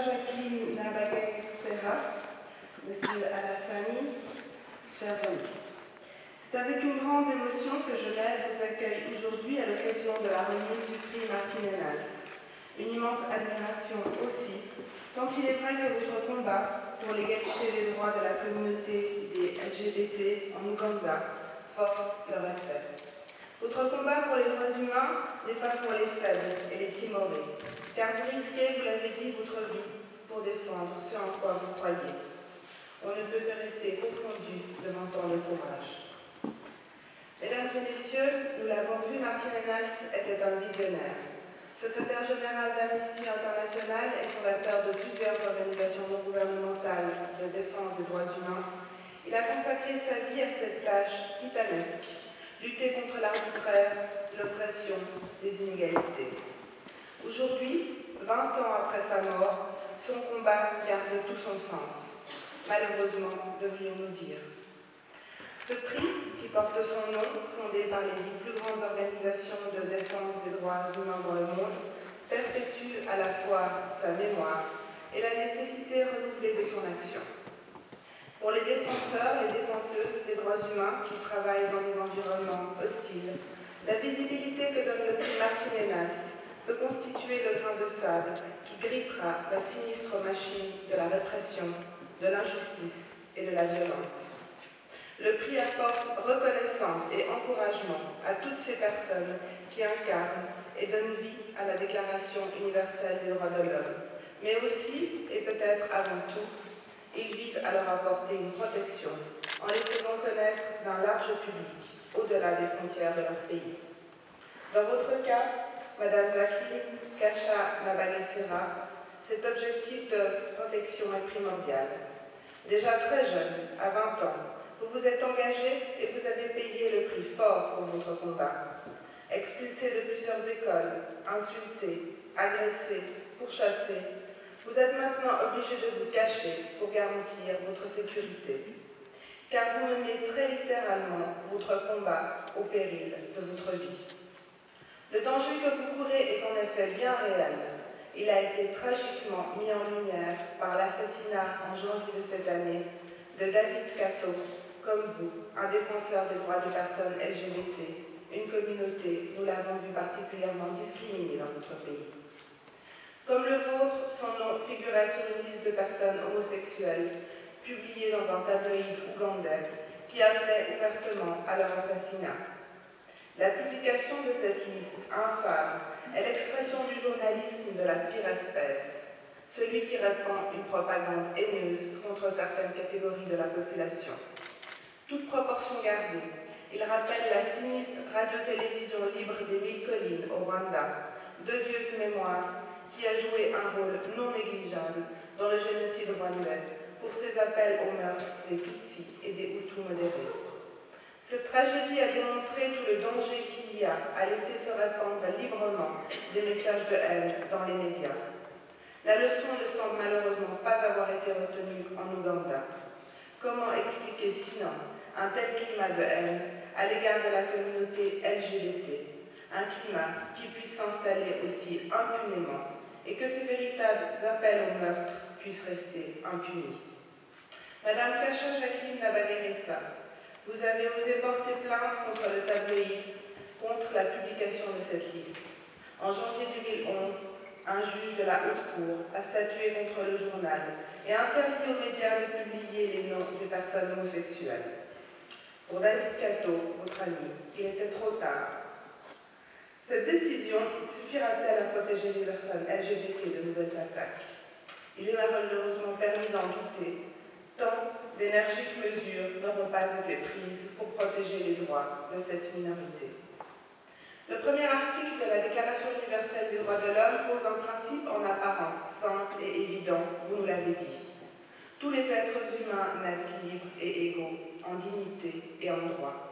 Jacqueline Nabagué-Serra, Monsieur Alassani, chers amis. C'est avec une grande émotion que Genève vous accueille aujourd'hui à l'occasion de la remise du prix Martinez. Une immense admiration aussi, tant il est vrai que votre combat pour l'égalité des droits de la communauté des LGBT en Ouganda force le respect. Votre combat pour les droits humains n'est pas pour les faibles et les timorés, car vous risquez, vous l'avez dit, votre vie pour défendre ce en quoi vous croyez. On ne peut que rester confondu devant tant de courage. Mesdames et messieurs, nous l'avons vu, Martin Enas était un visionnaire. Secrétaire général d'Amnesty International et fondateur de plusieurs organisations non gouvernementales de défense des droits humains, il a consacré sa vie à cette tâche titanesque. Lutter contre l'arbitraire, l'oppression, les inégalités. Aujourd'hui, 20 ans après sa mort, son combat garde tout son sens. Malheureusement, devrions-nous dire. Ce prix, qui porte son nom, fondé par les 10 plus grandes organisations de défense des droits humains dans le monde, perpétue à la fois sa mémoire et la nécessité renouvelée de son action. Pour les défenseurs, les défenseuses des droits humains qui travaillent dans des environnements hostiles, la visibilité que donne le prix Martin Enas peut constituer le grain de sable qui grippera la sinistre machine de la répression, de l'injustice et de la violence. Le prix apporte reconnaissance et encouragement à toutes ces personnes qui incarnent et donnent vie à la Déclaration universelle des droits de l'homme, mais aussi, et peut-être avant tout, il vise à leur apporter une protection en les faisant connaître d'un large public, au-delà des frontières de leur pays. Dans votre cas, Madame Jacqueline Kasha Nabagué-Serra, cet objectif de protection est primordial. Déjà très jeune, à 20 ans, vous vous êtes engagée et vous avez payé le prix fort pour votre combat. Expulsée de plusieurs écoles, insultée, agressée, pourchassée, vous êtes maintenant obligé de vous cacher pour garantir votre sécurité, car vous menez très littéralement votre combat au péril de votre vie. Le danger que vous courez est en effet bien réel. Il a été tragiquement mis en lumière par l'assassinat en janvier de cette année de David Kato, comme vous, un défenseur des droits des personnes LGBT, une communauté, nous l'avons vu, particulièrement discriminée dans notre pays. Comme le vôtre, son nom figurait sur une liste de personnes homosexuelles, publiée dans un tabloïd ougandais, qui appelait ouvertement à leur assassinat. La publication de cette liste infâme est l'expression du journalisme de la pire espèce, celui qui répand une propagande haineuse contre certaines catégories de la population. Toute proportion gardée, il rappelle la sinistre radio-télévision libre des Mille Collines au Rwanda, d'odieuse mémoire, qui a joué un rôle non négligeable dans le génocide rwandais pour ses appels au meurtre des Tutsis et des Hutus modérés. Cette tragédie a démontré tout le danger qu'il y a à laisser se répandre librement des messages de haine dans les médias. La leçon ne semble malheureusement pas avoir été retenue en Ouganda. Comment expliquer sinon un tel climat de haine à l'égard de la communauté LGBT, un climat qui puisse s'installer aussi impunément et que ces véritables appels au meurtre puissent rester impunis. Madame Kasha Jacqueline Nabagué-Serra, vous avez osé porter plainte contre le tabloïd, contre la publication de cette liste. En janvier 2011, un juge de la Haute Cour a statué contre le journal et a interdit aux médias de publier les noms des personnes homosexuelles. Pour David Kato, votre ami, il était trop tard. Cette décision suffira-t-elle à protéger les personnes LGBT de nouvelles attaques? Il est malheureusement permis d'en douter, tant d'énergiques mesures n'auront pas été prises pour protéger les droits de cette minorité. Le premier article de la Déclaration universelle des droits de l'homme pose un principe en apparence simple et évident, vous nous l'avez dit. Tous les êtres humains naissent libres et égaux, en dignité et en droit.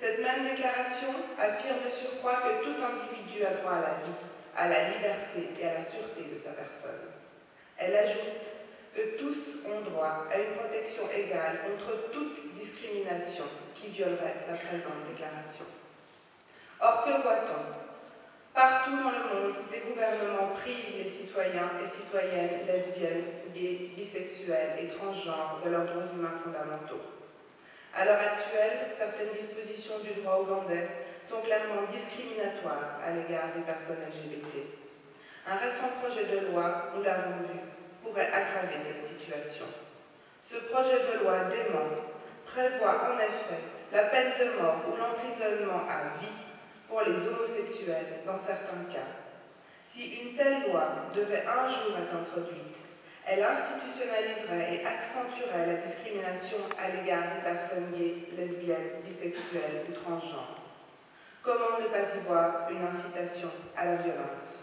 Cette même déclaration affirme de surcroît que tout individu a droit à la vie, à la liberté et à la sûreté de sa personne. Elle ajoute que tous ont droit à une protection égale contre toute discrimination qui violerait la présente déclaration. Or, que voit-on? Partout dans le monde, des gouvernements privent les citoyens et citoyennes lesbiennes, gays, bisexuels et transgenres de leurs droits humains fondamentaux. À l'heure actuelle, certaines dispositions du droit ougandais sont clairement discriminatoires à l'égard des personnes LGBT. Un récent projet de loi, nous l'avons vu, pourrait aggraver cette situation. Ce projet de loi dément prévoit en effet la peine de mort ou l'emprisonnement à vie pour les homosexuels dans certains cas. Si une telle loi devait un jour être introduite, elle institutionnaliserait et accentuerait la discrimination à l'égard des personnes gays, lesbiennes, bisexuelles ou transgenres. Comment ne pas y voir une incitation à la violence?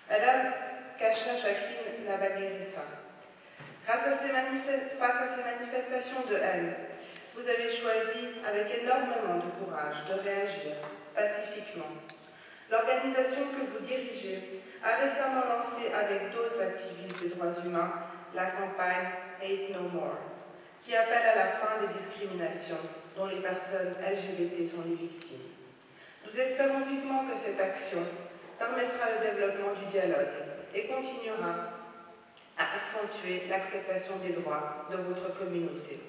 Madame Kasha Jacqueline Nabaguerissa, face à ces manifestations de haine, vous avez choisi avec énormément de courage de réagir pacifiquement. L'organisation que vous dirigez a récemment lancé avec d'autres activistes des droits humains la campagne Hate No More, qui appelle à la fin des discriminations dont les personnes LGBT sont les victimes. Nous espérons vivement que cette action permettra le développement du dialogue et continuera à accentuer l'acceptation des droits de votre communauté.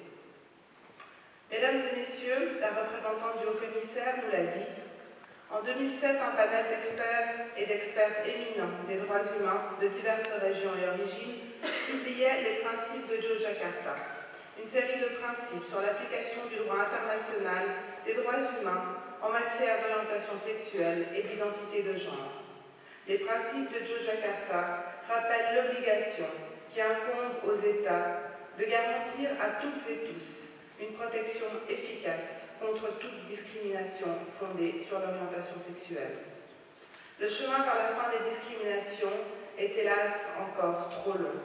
Mesdames et messieurs, la représentante du haut-commissaire nous l'a dit, en 2007, un panel d'experts et d'expertes éminents des droits humains de diverses régions et origines publiait les principes de Yogyakarta, une série de principes sur l'application du droit international des droits humains en matière d'orientation sexuelle et d'identité de genre. Les principes de Yogyakarta rappellent l'obligation qui incombe aux États de garantir à toutes et tous une protection efficace contre toute discrimination fondée sur l'orientation sexuelle. Le chemin vers la fin des discriminations est hélas encore trop long.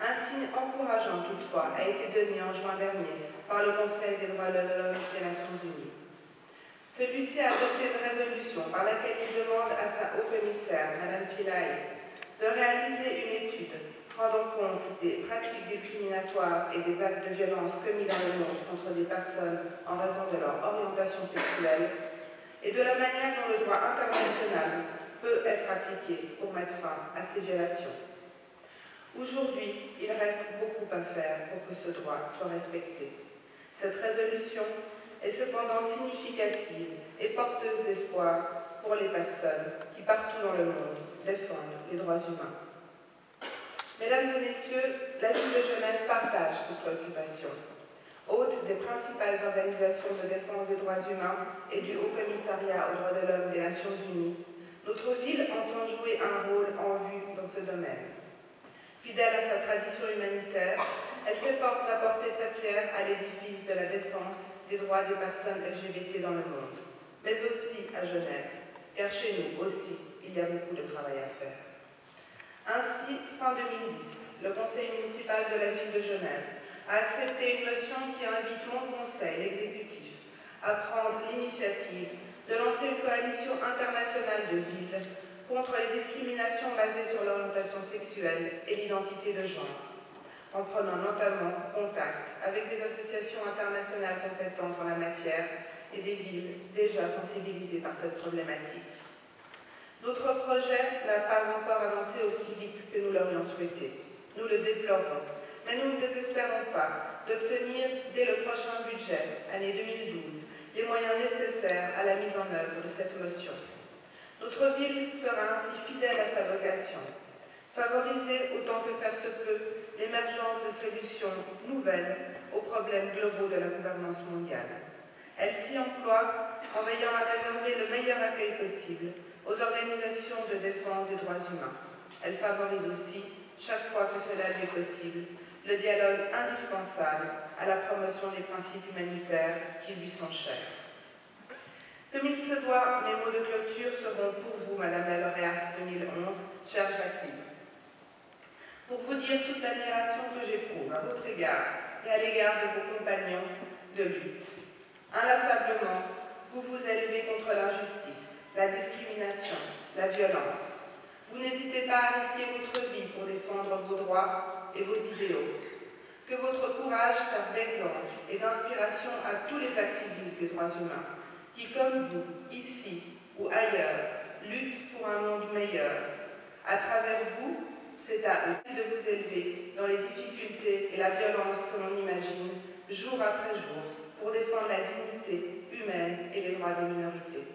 Un signe encourageant toutefois a été donné en juin dernier par le Conseil des droits de l'homme des Nations Unies. Celui-ci a adopté une résolution par laquelle il demande à sa haut-commissaire, Mme Pillay, de réaliser une étude rendant compte des pratiques discriminatoires et des actes de violence commis dans le monde contre des personnes en raison de leur orientation sexuelle et de la manière dont le droit international peut être appliqué pour mettre fin à ces violations. Aujourd'hui, il reste beaucoup à faire pour que ce droit soit respecté. Cette résolution est cependant significative et porteuse d'espoir pour les personnes qui, partout dans le monde, défendent les droits humains. Mesdames et messieurs, la ville de Genève partage ces préoccupations. Hôte des principales organisations de défense des droits humains et du Haut-Commissariat aux droits de l'homme des Nations Unies, notre ville entend jouer un rôle en vue dans ce domaine. Fidèle à sa tradition humanitaire, elle s'efforce d'apporter sa pierre à l'édifice de la défense des droits des personnes LGBT dans le monde, mais aussi à Genève, car chez nous aussi, il y a beaucoup de travail à faire. Ainsi, fin 2010, le conseil municipal de la ville de Genève a accepté une motion qui invite mon conseil, l'exécutif, à prendre l'initiative de lancer une coalition internationale de villes contre les discriminations basées sur l'orientation sexuelle et l'identité de genre, en prenant notamment contact avec des associations internationales compétentes en la matière et des villes déjà sensibilisées par cette problématique. Notre projet n'a pas encore avancé aussi vite que nous l'aurions souhaité. Nous le déplorons, mais nous ne désespérons pas d'obtenir dès le prochain budget, année 2012, les moyens nécessaires à la mise en œuvre de cette motion. Notre ville sera ainsi fidèle à sa vocation, favoriser autant que faire se peut l'émergence de solutions nouvelles aux problèmes globaux de la gouvernance mondiale. Elle s'y emploie en veillant à réserver le meilleur accueil possible aux organisations de défense des droits humains. Elle favorise aussi, chaque fois que cela lui est possible, le dialogue indispensable à la promotion des principes humanitaires qui lui sont chers. Comme il se doit, mes mots de clôture seront pour vous, Madame la lauréate 2011, chère Jacqueline. Pour vous dire toute l'admiration que j'éprouve à votre égard et à l'égard de vos compagnons de lutte. Inlassablement, vous vous élevez contre l'injustice, la discrimination, la violence. Vous n'hésitez pas à risquer votre vie pour défendre vos droits et vos idéaux. Que votre courage serve d'exemple et d'inspiration à tous les activistes des droits humains qui, comme vous, ici ou ailleurs, luttent pour un monde meilleur. À travers vous, c'est à eux de vous élever dans les difficultés et la violence que l'on imagine, jour après jour, pour défendre la dignité humaine et les droits des minorités.